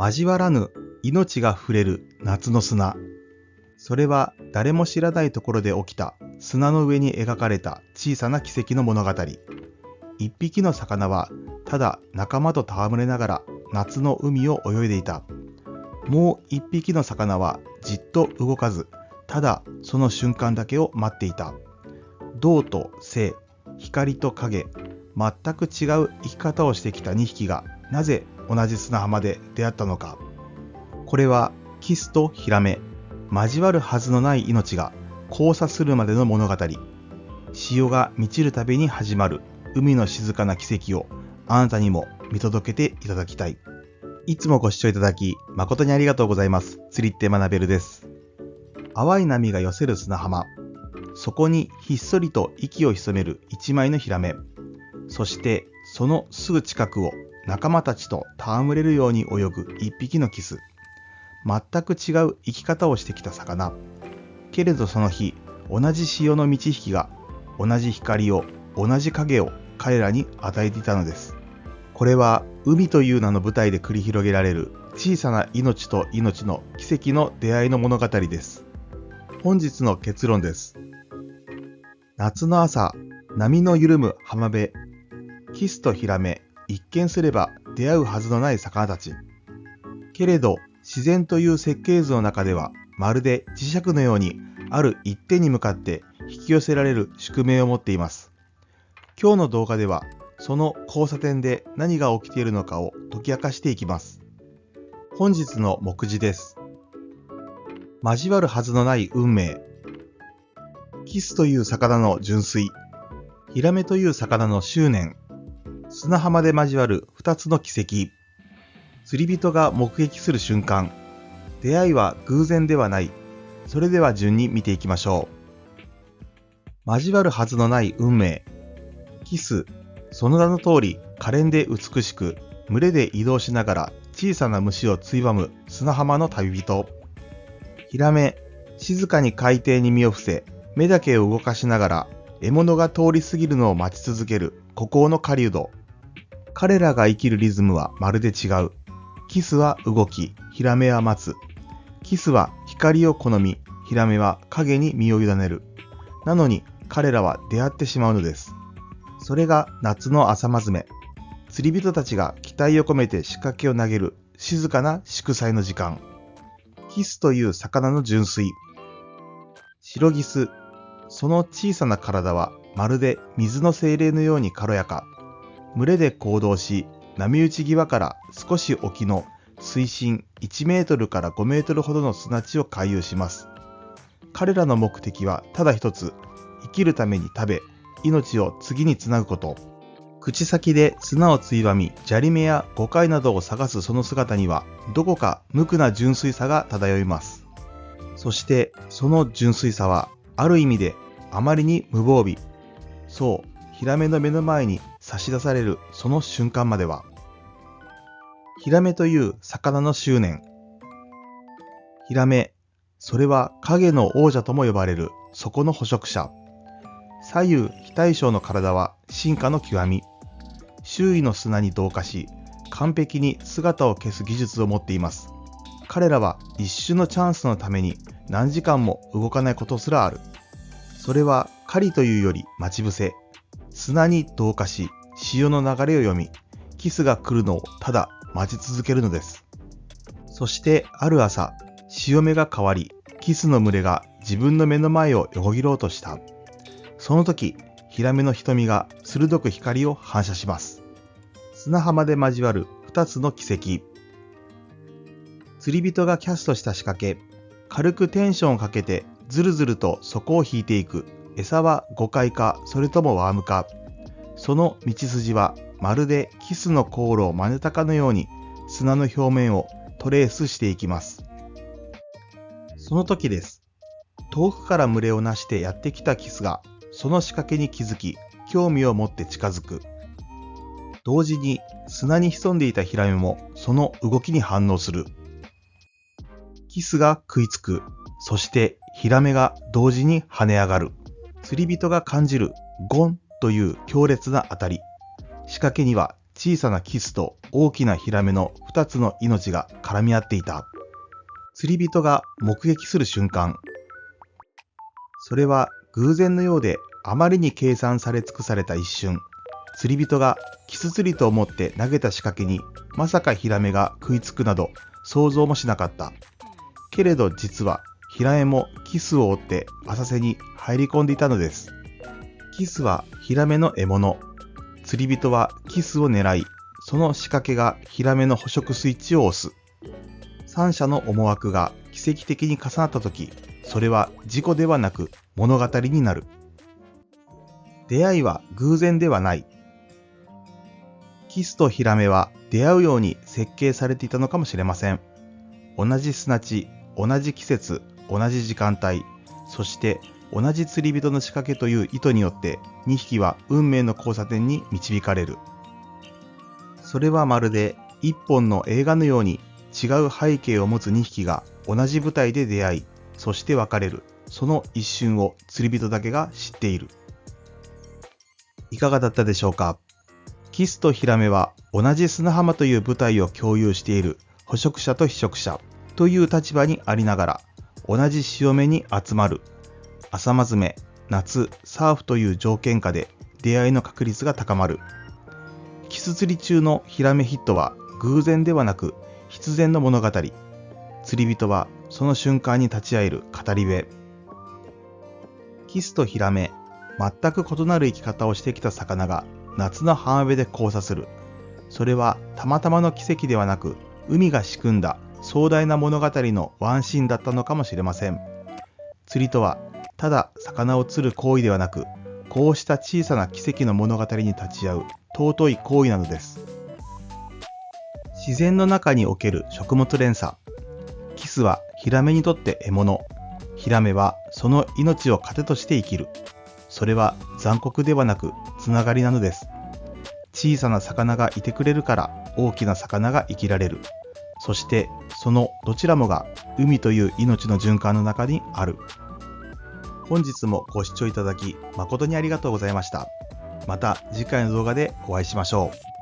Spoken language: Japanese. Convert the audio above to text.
交わらぬ命が触れる夏の砂。それは誰も知らないところで起きた砂の上に描かれた小さな奇跡の物語。一匹の魚はただ仲間と戯れながら夏の海を泳いでいた。もう一匹の魚はじっと動かず、ただその瞬間だけを待っていた。動と静、光と影、全く違う生き方をしてきた2匹がなぜ同じ砂浜で出会ったのか。これはキスとヒラメ、交わるはずのない命が交差するまでの物語。潮が満ちるたびに始まる海の静かな奇跡をあなたにも見届けていただきたい。いつもご視聴いただき誠にありがとうございます。釣りって学べるです。淡い波が寄せる砂浜。そこにひっそりと息を潜める一枚のヒラメ。そしてそのすぐ近くを仲間たちと戯れるように泳ぐ一匹のキス。全く違う生き方をしてきた魚。けれどその日、同じ潮の満ち引きが同じ光を、同じ影を彼らに与えていたのです。これは海という名の舞台で繰り広げられる小さな命と命の奇跡の出会いの物語です。本日の結論です。夏の朝、波の緩む浜辺。キスとヒラメ、一見すれば出会うはずのない魚たち。けれど自然という設計図の中ではまるで磁石のようにある一点に向かって引き寄せられる宿命を持っています。今日の動画ではその交差点で何が起きているのかを解き明かしていきます。本日の目次です。交わるはずのない運命。キスという魚の純粋。ヒラメという魚の執念。砂浜で交わる2つの奇跡。釣り人が目撃する瞬間。出会いは偶然ではない。それでは順に見ていきましょう。交わるはずのない運命。キス。その名の通り可憐で美しく、群れで移動しながら小さな虫をついばむ砂浜の旅人。ヒラメ。静かに海底に身を伏せ、目だけを動かしながら獲物が通り過ぎるのを待ち続ける孤高の狩人。彼らが生きるリズムはまるで違う。キスは動き、ヒラメは待つ。キスは光を好み、ヒラメは影に身を委ねる。なのに彼らは出会ってしまうのです。それが夏の朝まずめ。釣り人たちが期待を込めて仕掛けを投げる静かな祝祭の時間。キスという魚の純粋。白ギス。その小さな体はまるで水の精霊のように軽やか。群れで行動し、波打ち際から少し沖の水深1メートルから5メートルほどの砂地を回遊します。彼らの目的はただ一つ、生きるために食べ、命を次につなぐこと。口先で砂をついばみ、砂利目やゴカイなどを探すその姿には、どこか無垢な純粋さが漂います。そしてその純粋さは、ある意味であまりに無防備。そう、ヒラメの目の前に差し出されるその瞬間までは。ヒラメという魚の執念。ヒラメ、それは影の王者とも呼ばれる底の捕食者。左右非対称の体は進化の極み。周囲の砂に同化し、完璧に姿を消す技術を持っています。彼らは一瞬のチャンスのために何時間も動かないことすらある。それは狩りというより待ち伏せ。砂に同化し、潮の流れを読み、キスが来るのをただ待ち続けるのです。そしてある朝、潮目が変わり、キスの群れが自分の目の前を横切ろうとした。その時、ヒラメの瞳が鋭く光を反射します。砂浜で交わる2つの奇跡。釣り人がキャストした仕掛け、軽くテンションをかけてずるずると底を引いていく。餌はゴカイか、それともワームか。その道筋はまるでキスの航路を真似たかのように砂の表面をトレースしていきます。その時です。遠くから群れをなしてやってきたキスがその仕掛けに気づき、興味を持って近づく。同時に砂に潜んでいたヒラメもその動きに反応する。キスが食いつく。そしてヒラメが同時に跳ね上がる。釣り人が感じるゴンという強烈な当たり。仕掛けには小さなキスと大きなヒラメの2つの命が絡み合っていた。釣り人が目撃する瞬間。それは偶然のようであまりに計算され尽くされた一瞬。釣り人がキス釣りと思って投げた仕掛けにまさかヒラメが食いつくなど想像もしなかった。けれど実はヒラメもキスを追って浅瀬に入り込んでいたのです。キスはヒラメの獲物。釣り人はキスを狙い、その仕掛けがヒラメの捕食スイッチを押す。三者の思惑が奇跡的に重なったとき、それは事故ではなく物語になる。出会いは偶然ではない。キスとヒラメは出会うように設計されていたのかもしれません。同じ砂地、同じ季節、同じ時間帯、そして同じ釣り人の仕掛けという意図によって2匹は運命の交差点に導かれる。それはまるで一本の映画のように違う背景を持つ2匹が同じ舞台で出会い、そして別れる。その一瞬を釣り人だけが知っている。いかがだったでしょうか。キスとヒラメは同じ砂浜という舞台を共有している捕食者と被食者という立場にありながら、同じ潮目に集まる。朝まずめ、夏、サーフという条件下で出会いの確率が高まる。キス釣り中のヒラメヒットは偶然ではなく必然の物語。釣り人はその瞬間に立ち会える語り部。キスとヒラメ、全く異なる生き方をしてきた魚が夏の浜辺で交差する。それはたまたまの奇跡ではなく、海が仕組んだ壮大な物語のワンシーンだったのかもしれません。釣りとはただ魚を釣る行為ではなく、こうした小さな奇跡の物語に立ち会う尊い行為なのです。自然の中における食物連鎖。キスはヒラメにとって獲物。ヒラメはその命を糧として生きる。それは残酷ではなくつながりなのです。小さな魚がいてくれるから大きな魚が生きられる。そしてそのどちらもが海という命の循環の中にある。本日もご視聴いただき誠にありがとうございました。また次回の動画でお会いしましょう。